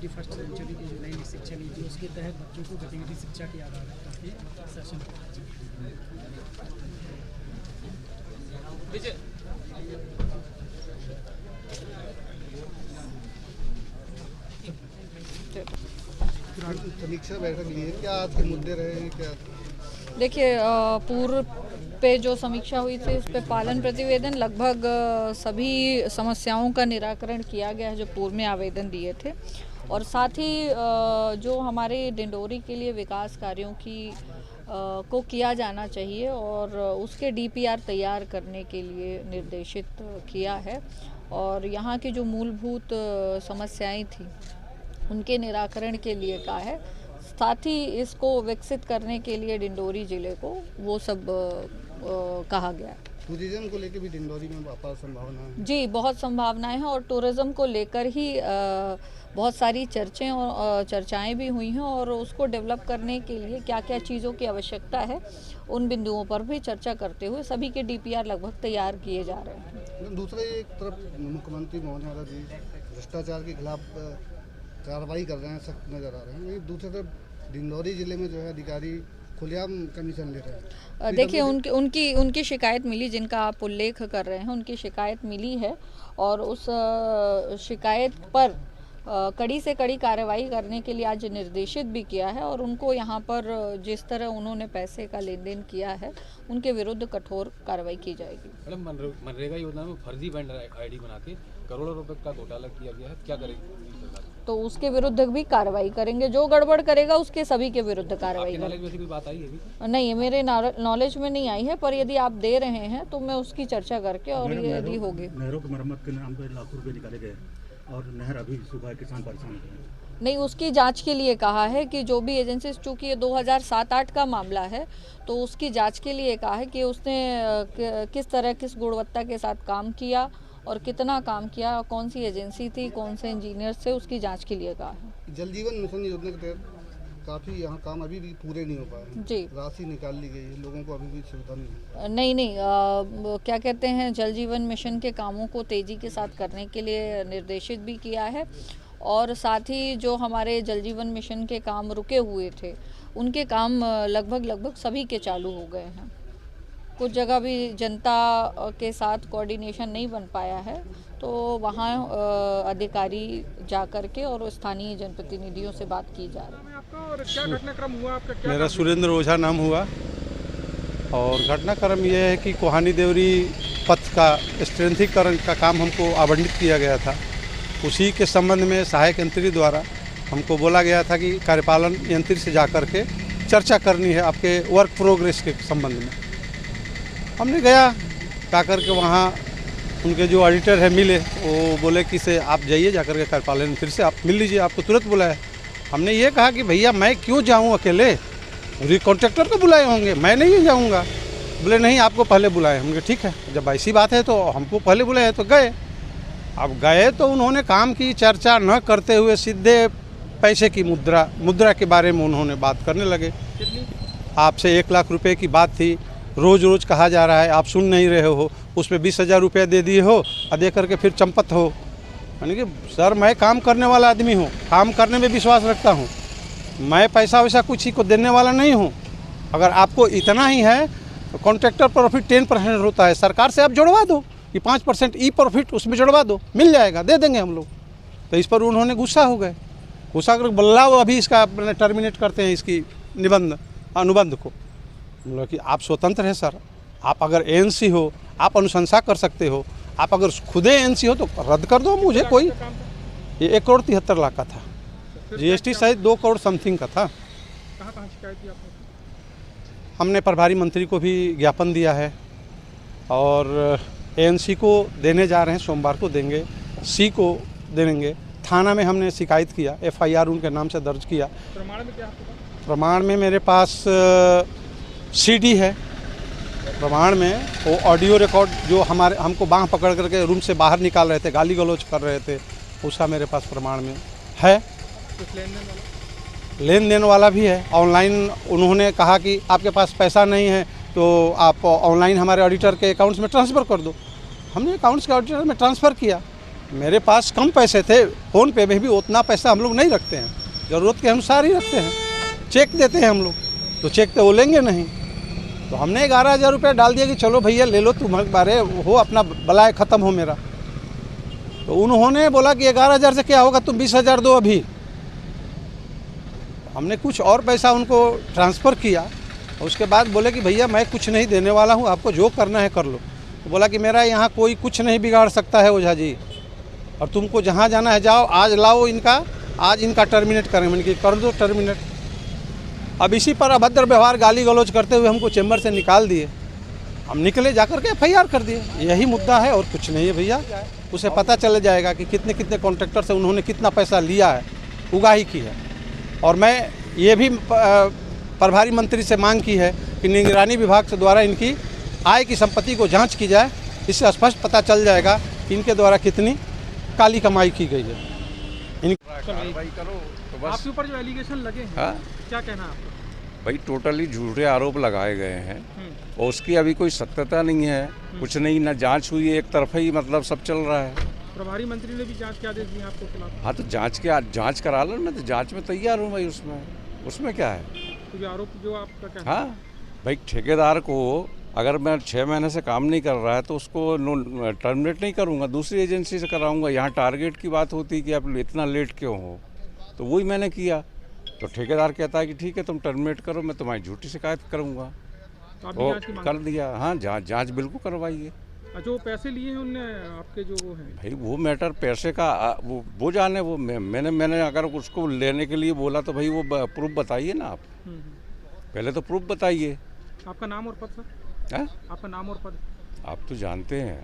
की first century की जो नई शिक्षा नीति उसके तहत बच्चों को गतिविधि शिक्षा की आधार सेशन। समीक्षा बैठक ली है, क्या आज के मुद्दे रहे हैं? क्या देखिए, पूर्व पे जो समीक्षा हुई थी उस पे पालन प्रतिवेदन लगभग सभी समस्याओं का निराकरण किया गया है जो पूर्व में आवेदन दिए थे, और साथ ही जो हमारे डिंडोरी के लिए विकास कार्यों की को किया जाना चाहिए और उसके डीपीआर तैयार करने के लिए निर्देशित किया है, और यहाँ की जो मूलभूत समस्याएं थी उनके निराकरण के लिए कहा है। साथ ही इसको विकसित करने के लिए डिंडोरी जिले को वो सब कहा गया। टूरिज्म को लेकर भी डिंडोरी में अपार संभावना है। जी, बहुत संभावनाएं हैं, और टूरिज्म को लेकर ही बहुत सारी चर्चाएं भी हुई हैं, और उसको डेवलप करने के लिए क्या क्या चीज़ों की आवश्यकता है उन बिंदुओं पर भी चर्चा करते हुए सभी के डीपीआर लगभग तैयार किए जा रहे हैं। दूसरा, एक तरफ मुख्यमंत्री महोदय जी भ्रष्टाचार के खिलाफ कार्रवाई कर रहे हैं, सख्त नजर आ रहे हैं, दूसरी तरफ डिंडोरी जिले में जो है अधिकारी खुलेआम कमीशन ले रहे हैं। देखिए, उनकी शिकायत मिली, जिनका आप उल्लेख कर रहे हैं उनकी शिकायत मिली है, और उस शिकायत पर कड़ी से कड़ी कार्रवाई करने के लिए आज निर्देशित भी किया है, और उनको यहाँ पर जिस तरह उन्होंने पैसे का लेन देन किया है उनके विरुद्ध कठोर कार्रवाई की जाएगी। मैडम, मनरेगा योजना में फर्जी वेंडर आईडी बना के करोड़ों रुपए का घोटाला किया गया है, क्या करेगी सरकार? तो उसके विरुद्ध भी कार्रवाई करेंगे, जो गड़बड़ करेगा उसके सभी के विरुद्ध कार्रवाई करेंगे। में कोई बात आई है अभी? नहीं, मेरे नॉलेज में नहीं आई है, पर यदि आप दे रहे हैं तो मैं उसकी चर्चा करके, और यदि होगी। नहरों की मरम्मत के नाम पर लाखों रुपए निकाले गए और नहर अभी सूखा है, किसान परेशान हो गए। नहीं, उसकी जांच के लिए कहा है कि जो भी एजेंसी, चूँकि ये 2007-8 का मामला है, तो उसकी जांच के लिए कहा है कि उसने किस तरह, किस गुणवत्ता के साथ काम किया और कितना काम किया, कौन सी एजेंसी थी, कौन से इंजीनियर्स थे, उसकी जांच के लिए कहा है। जल जीवन मिशन योजना के तहत काफ़ी यहाँ काम अभी भी पूरे नहीं हो पाए। जी, राशि निकाल ली गई है, लोगों को अभी भी सुविधा नहीं। क्या कहते हैं, जल जीवन मिशन के कामों को तेज़ी के साथ करने के लिए निर्देशित भी किया है, और साथ ही जो हमारे जल जीवन मिशन के काम रुके हुए थे उनके काम लगभग सभी के चालू हो गए हैं। कुछ जगह भी जनता के साथ कोऑर्डिनेशन नहीं बन पाया है, तो वहाँ अधिकारी जा कर के और स्थानीय जनप्रतिनिधियों से बात की जा रही है। आपका क्या घटनाक्रम हुआ? आपका क्या? मेरा सुरेंद्र ओझा नाम हुआ, और घटनाक्रम यह है कि कोहानी देवरी पथ का स्ट्रेंथीकरण का काम हमको आवंटित किया गया था। उसी के संबंध में सहायक यंत्री द्वारा हमको बोला गया था कि कार्यपालन यंत्री से जा कर के चर्चा करनी है आपके वर्क प्रोग्रेस के संबंध में। हमने गया, जा कर के वहाँ उनके जो ऑडिटर है मिले, वो बोले कि से आप जाइए, जा कर के कार्यपालन यंत्री से आप मिल लीजिए, आपको तुरंत बुलाया। हमने ये कहा कि भैया मैं क्यों जाऊँ अकेले, कॉन्ट्रैक्टर को बुलाए होंगे, मैं नहीं जाऊँगा। बोले नहीं, आपको पहले बुलाए। हमने ठीक है, जब ऐसी बात है तो हमको पहले बुलाए, तो गए। अब गए तो उन्होंने काम की चर्चा न करते हुए सीधे पैसे की मुद्रा के बारे में उन्होंने बात करने लगे। आपसे 1 लाख रुपए की बात थी, रोज़ कहा जा रहा है, आप सुन नहीं रहे हो, उसमें 20,000 रुपये दे दिए हो और दे करके फिर चंपत हो। यानी कि सर, मैं काम करने वाला आदमी हूँ, काम करने में विश्वास रखता हूँ, मैं पैसा वैसा कुछ ही को देने वाला नहीं हूँ। अगर आपको इतना ही है तो कॉन्ट्रैक्टर प्रॉफिट 10% होता है, सरकार से आप जुड़वा दो कि 5% ई प्रॉफिट उसमें जुड़वा दो, मिल जाएगा, दे देंगे हम लोग। तो इस पर उन्होंने गुस्सा हो गए, गुस्सा करके बोला वो अभी इसका टर्मिनेट करते हैं इसकी अनुबंध को। मतलब कि आप स्वतंत्र हैं सर, आप अगर एएनसी हो आप अनुशंसा कर सकते हो, आप अगर खुद एएनसी हो तो रद्द कर दो। मुझे कोई, ये 1 करोड़ 73 लाख का था, जीएसटी सहित 2 करोड़ समथिंग का था। कहाँ शिकायत की आपने? हमने प्रभारी मंत्री को भी ज्ञापन दिया है, और एएनसी को देने जा रहे हैं, सोमवार को देंगे, सी को देंगे। थाना में हमने शिकायत किया, एफआईआर उनके नाम से दर्ज किया। प्रमाण में क्या आपके पास? प्रमाण में मेरे पास सीडी है। प्रमाण में वो ऑडियो रिकॉर्ड जो हमको बांह पकड़ करके रूम से बाहर निकाल रहे थे, गाली गलौज कर रहे थे, उसका मेरे पास प्रमाण में है। लेन देन वाला भी है। ऑनलाइन उन्होंने कहा कि आपके पास पैसा नहीं है तो आप ऑनलाइन हमारे ऑडिटर के अकाउंट्स में ट्रांसफ़र कर दो। हमने अकाउंट्स के ऑडिटर में ट्रांसफ़र किया, मेरे पास कम पैसे थे, फ़ोन पे में भी उतना पैसा हम लोग नहीं रखते हैं, ज़रूरत के अनुसार ही रखते हैं। चेक देते हैं हम लोग, तो चेक तो वो लेंगे नहीं, तो हमने 11,000 रुपये डाल दिया कि चलो भैया ले लो, तुम्हारे बारे हो, अपना बलाए ख़त्म हो मेरा। तो उन्होंने बोला कि 11,000 से क्या होगा, तुम 20,000 दो अभी। हमने कुछ और पैसा उनको ट्रांसफ़र किया, और उसके बाद बोले कि भैया मैं कुछ नहीं देने वाला हूँ, आपको जो करना है कर लो। तो बोला कि मेरा यहाँ कोई कुछ नहीं बिगाड़ सकता है ओझा जी, और तुमको जहाँ जाना है जाओ, आज लाओ इनका, आज इनका टर्मिनेट करें। मैंने कि कर दो टर्मिनेट। अब इसी पर अभद्र व्यवहार, गाली गलौज करते हुए हमको चैम्बर से निकाल दिए। हम निकले, जाकर के FIR कर दिए। यही मुद्दा है और कुछ नहीं है भैया। उसे पता चल जाएगा कि कितने कितने कॉन्ट्रैक्टर से उन्होंने कितना पैसा लिया है, उगाही की है। और मैं ये भी प्रभारी मंत्री से मांग की है कि निगरानी विभाग से द्वारा इनकी आय की संपत्ति को जांच की जाए। इससे स्पष्ट पता चल जाएगा कि इनके द्वारा कितनी काली कमाई की गई है। कार्रवाई करो तो बस। आपके ऊपर जो एलिगेशन लगे हैं, हाँ क्या कहना है आपका? भाई टोटली झूठे आरोप लगाए गए हैं और उसकी अभी कोई सत्यता नहीं है, कुछ नहीं, ना जांच हुई है, एक तरफा ही मतलब सब चल रहा है। प्रभारी मंत्री ने भी जांच के आदेश दिए आपको खिलाफ? हाँ तो जांच करा लो, मैं तो जांच में तैयार हूँ भाई। उसमें क्या है? तो ये आरोप जो आपका क्या है? हाँ भाई, ठेकेदार को अगर मैं 6 महीने से काम नहीं कर रहा है तो उसको टर्मिनेट नहीं करूँगा, दूसरी एजेंसी से कराऊँगा। यहाँ टारगेट की बात होती है कि आप इतना लेट क्यों हो, तो वही मैंने किया। तो ठेकेदार कहता है कि ठीक है तुम टर्मिनेट करो, मैं तुम्हारी झूठी शिकायत करूँगा। तो कर दिया। हाँ जांच बिल्कुल करवाइए। जो पैसे लिए हैं उनने आपके जो वो हैं भाई वो मैटर पैसे का वो जाने, वो मैंने अगर उसको लेने के लिए बोला तो भाई वो प्रूफ बताइए ना आप। पहले तो प्रूफ बताइए। आपका नाम और पद सर? है? आपका नाम और पद? आप तो जानते हैं।